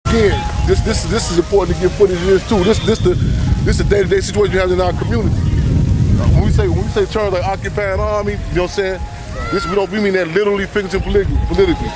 Again, this is important to get footage of this too. This the day-to-day situation we have in our community. When we say terms like occupying army, you know what I'm saying? We mean that literally, figuratively, politically.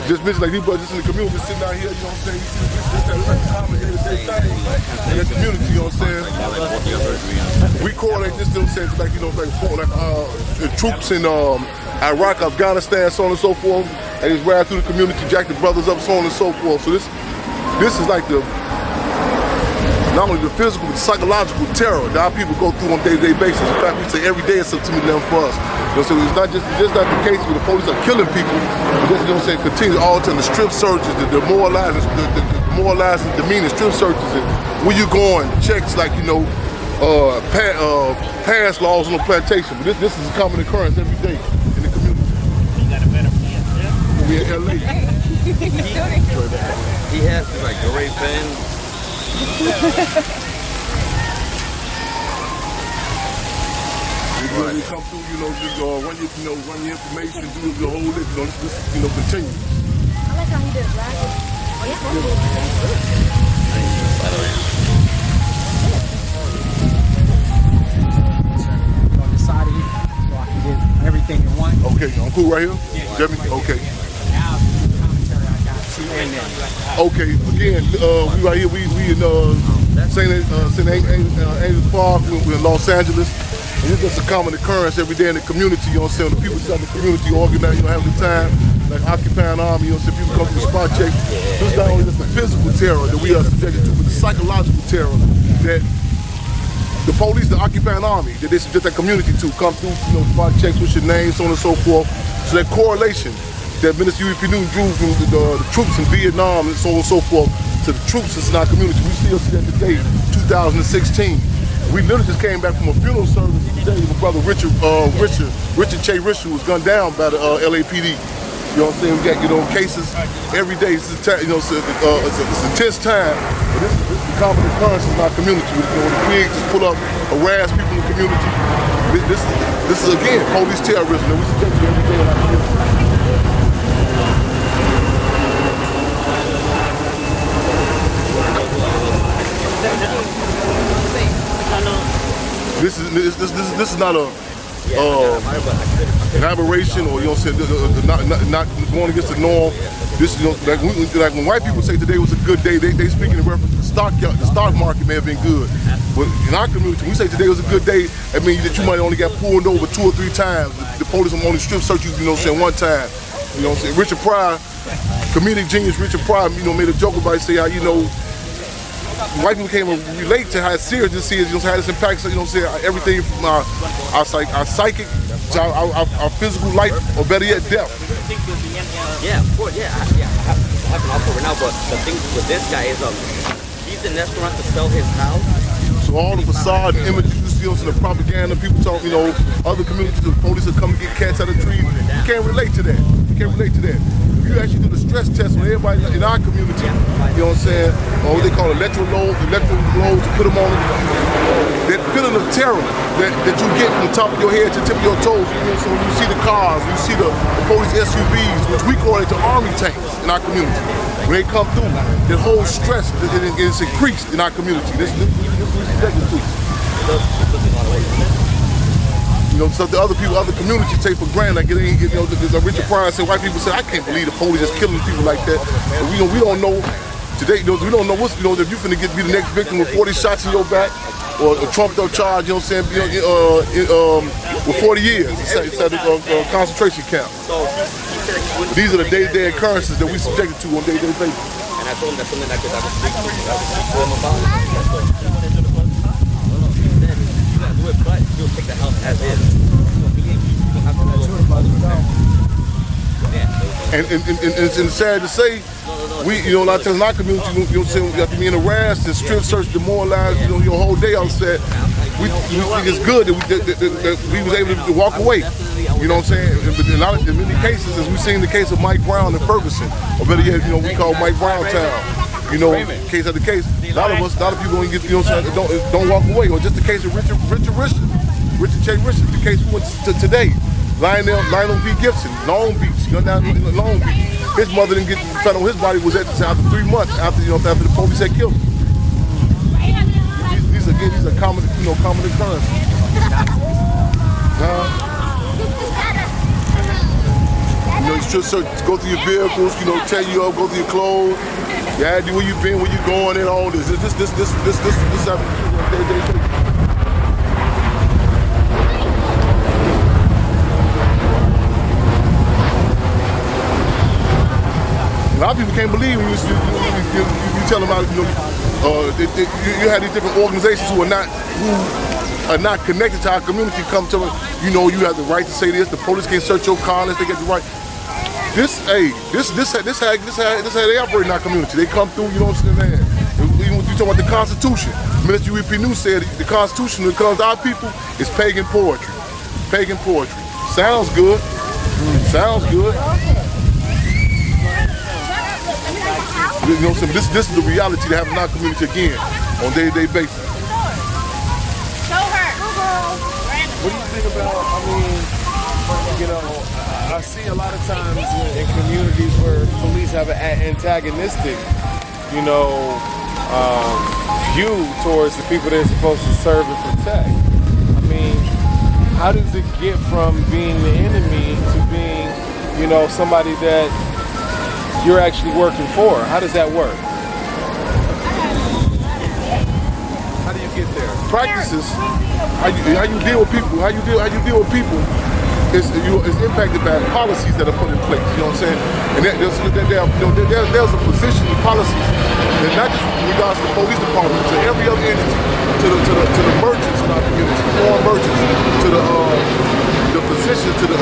Just bitches like these brothers just in the community just sitting out here, you know what I'm saying? You see this like common day-to-day thing in the community, you know what I'm saying? We correlate this, you know what I'm saying, like, you know, the troops in Iraq, Afghanistan, so on and so forth, and just ran through the community, jack the brothers up, so on and so forth. So this is like not only the physical, but the psychological terror that our people go through on a day-to-day basis. In fact, we say every day it's something to them for us. You know, so it's not just not the case where the police are killing people, but this, you know what I'm saying, continues all the time. The strip searches, the demoralizing, demeaning strip searches, and where you going, checks like, you know, pass laws on the plantation. But this is a common occurrence every day in the community. You got a better plan, yeah? We in LA. He has like great fans. When you come through, you know, just run your information, do the whole list, this you know, continue. I like how he did black. On the side of it, so I can get everything in one. Okay, I'm cool right here? Yeah. Okay. Now, commentary I got two and then. Okay, again, we right here, we in St. Angels Park, we're in Los Angeles. And it's just a common occurrence every day in the community, you know what I'm saying? The people in the community organize, you know, having the time, like occupying army, you know what I'm saying? People come to the spot check. This is not only just the physical terror that we are subjected to, but the psychological terror that the police, the occupying army, that they subject that community to, come through, you know, spot checks with your name, so on and so forth. So that correlation that Minister U.E.P. Newton drew from the troops in Vietnam and so on and so forth to the troops in our community, we still see that today, 2016. We literally just came back from a funeral service today. My brother Richard Che Richard was gunned down by the LAPD. You know what I'm saying? We got, you know, cases every day. It's an intense time, but this is the common occurrence in our community. You know, the pigs just pull up, harass people in the community. This is again police terrorism that we subject to every day in our community. This is not an aberration, or, you know what I'm saying, not going against the norm. This, you know, like when white people say today was a good day, they speaking in reference to the stock market may have been good. But in our community, when we say today was a good day, that means that you might only got pulled over 2 or 3 times. The police will only strip search you, you know what I'm saying, 1 time. You know what I'm saying? Richard Pryor, comedic genius Richard Pryor, you know, made a joke about it, say how, you know, white people can't relate to how serious this is, you know, how this impacts, you know what I'm saying, everything from our psychic to our physical life, or better yet, death. Yeah, of course, yeah. I have an offer right now, but the thing with this guy is, he's in restaurant to sell his house. So all the facade images you see, the propaganda, people talk, you know, other communities, the police will come and get cats out of trees. You can't relate to that. You can't relate to that. If you actually do the stress test on everybody in our community, you know what I'm saying, or what they call electrical loads, put them on, that feeling of terror that you get from the top of your head to the tip of your toes. You know, so when you see the cars, you see the police SUVs, which we call it the army tanks in our community. When they come through, that whole stress is increased in our community. This is subjected to. You know, so the other communities take for granted. Like it ain't, you know, Richard Pryor said, white people say, I can't believe the police is killing people like that. But we don't know today. You know, we don't know what's, you know, if you're finna be the next victim with 40 shots in your back, or a trumped up charge, you know what I'm saying, with 40 years inside the concentration camp. These are the day-to-day occurrences that we subjected to on a day-to-day basis. And I told him that's something that I could speak to him about. But he'll take the house as is. And it's sad to say, we, you know, a lot of times in our community, you know what I'm saying, after being harassed and strip searched, demoralized, you know, your whole day outside, we think it's good that we was able to walk away. You know what I'm saying? But in many cases, as we've seen the case of Mike Brown in Ferguson, or better yet, you know, we call Mike Brown Town. You know, case after case, a lot of people don't get, you know what I'm saying, don't walk away. Or just the case of Richard Che Richard, the case we went to today. Lionel B. Gibson, Long Beach, gunned down in Long Beach. His mother didn't found out his body was at after 3 months after after the police had killed him. These are common common occurrences. You should go through your vehicles, tear you up, go through your clothes, your ID, where you been, where you going, and all this. This a lot of people can't believe when you tell them how you have these different organizations who are not connected to our community come to them. You have the right to say this. The police can't search your car unless they get the right. This how they operate in our community. They come through. You know what I'm saying? Even when you talk about the Constitution, Minister UEP News said the Constitution that comes to our people is pagan poetry. Pagan poetry. Sounds good. Sounds good. So this is the reality that happens in our community again on a day-to-day basis. What do you think about, I see a lot of times in communities where police have an antagonistic, view towards the people they're supposed to serve and protect. How does it get from being the enemy to being, somebody that you're actually working for? How does that work? How do you get there? Practices, how you deal with people, is impacted by policies that are put in place. You know what I'm saying? And there's a position in policies that not just in regards to the police department, to every other entity, to the merchants in our community, foreign merchants, to the position, to the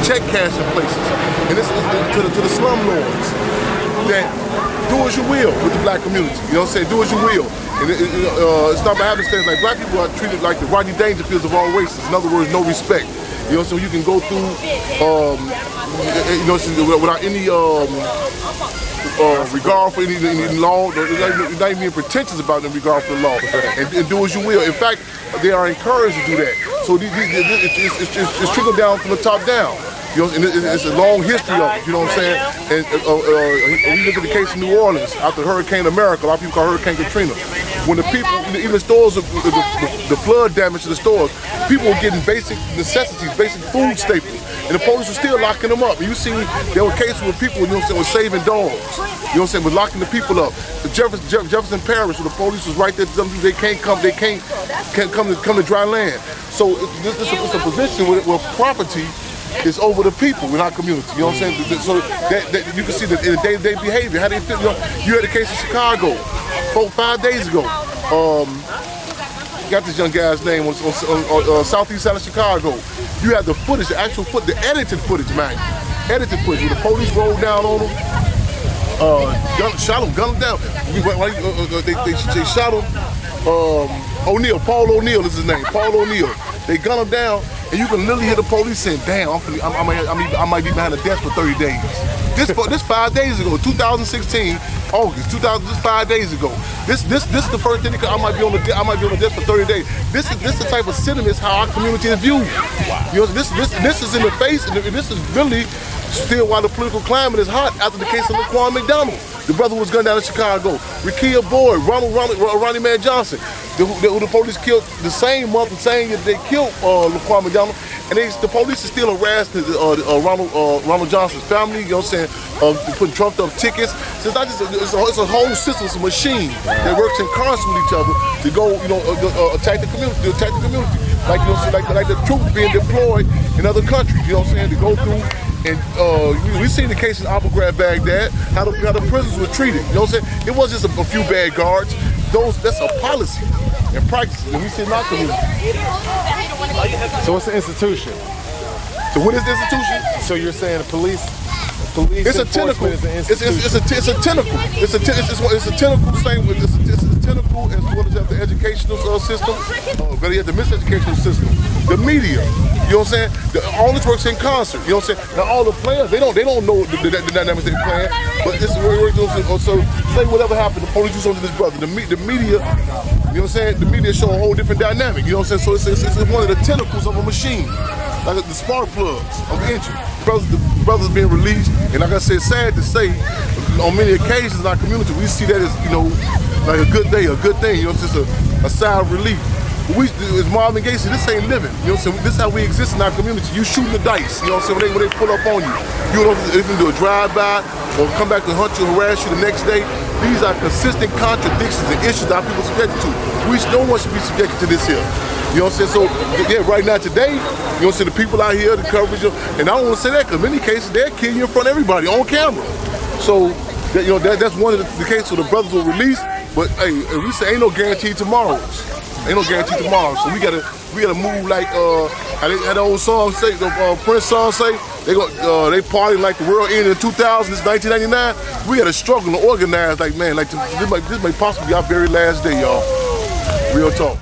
check cashing places, and this is to the slumlords that do as you will with the black community. You know what I'm saying? Do as you will. And it's not by happenstance. Like, black people are treated like the Rodney Dangerfields of all races. In other words, no respect. So you can go through, without any regard for any law. You're not even being pretentious about the regard for the law, and do as you will. In fact, they are encouraged to do that. So it's trickled down from the top down. And it's a long history of it, you know what I'm saying? And we look at the case in New Orleans after Hurricane America, a lot of people call Hurricane Katrina. When the people, even the stores, the flood damage to the stores, people were getting basic necessities, basic food staples, and the police were still locking them up. And you see, there were cases where people, were saving dogs, were locking the people up. The Jefferson Parish, where the police was right there, they can't come to dry land. So this is a position where property is over the people in our community. You know what I'm saying? So that you can see that in the day-to-day behavior, how they feel. You had a case in Chicago 5 days ago. Got this young guy's name on southeast side of Chicago. You had the footage, the actual footage, the edited footage, man. Edited footage where the police rolled down on him, shot him, gunned him down. They shot him. O'Neal, Paul O'Neal is his name. Paul O'Neal. They gunned him down, and you can literally hear the police saying, "Damn, I might be behind the desk for 30 days." This 5 days ago, 2016, August, just 5 days ago. This is the first thing I might be on the desk for 30 days. This is the type of sentiments how our community is viewed. This is in the face, and this is really still while the political climate is hot after the case of Laquan McDonald. The brother was gunned down in Chicago. Rekia Boyd, Ronnie Man Johnson, who the police killed the same month, the same year they killed Laquan McDonald, and the police is still harassing Ronald Johnson's family. You know what I'm saying? Putting trumped up tickets. So it's a whole system, it's a machine that works in concert with each other to go, attack the community, like the troops being deployed in other countries. You know what I'm saying? To go through. And we seen the case in Abu Ghraib, Baghdad, how the prisoners were treated. You know what I'm saying? It wasn't just a few bad guards. That's a policy and practice that we see in our community. So it's an institution. So what is the institution? So you're saying the police it's a tentacle. It's a tentacle. It's a tentacle. Same with it's a tentacle as well as the educational system. But you have the miseducational system, the media. You know what I'm saying? All this works in concert. You know what I'm saying? Now all the players they don't know the dynamics they're playing. But this is where it works. So say whatever happened, the police do something to this brother. The media, you know what I'm saying? The media show a whole different dynamic. You know what I'm saying? So it's one of the tentacles of a machine. like the spark plugs of entry. The brothers being released, and like I said, sad to say, on many occasions in our community, we see that as, you know, like a good day, a good thing, you know, it's just a sigh of relief. But we, as Marvin Gaye said, this ain't living, you know what I'm saying? This is how we exist in our community. You shooting the dice, you know what I'm saying, when they pull up on you. You don't even do a drive-by or come back to hunt you, harass you the next day. These are consistent contradictions and issues that our people subjected to. No one should be subjected to this here. You know what I'm saying? So, yeah, right now, today, you know what I'm saying, the people out here, the coverage, and I don't want to say that because in many cases, they're killing you in front of everybody on camera. So, you know, that's one of the cases where the brothers will release, but hey, we say ain't no guarantee tomorrows. Ain't no guarantee tomorrow. So we gotta move like how the old song say, the Prince song say, they partying like the world ended in 2000, it's 1999. We gotta struggle and organize like, man, like this may possibly be our very last day, y'all. Real talk.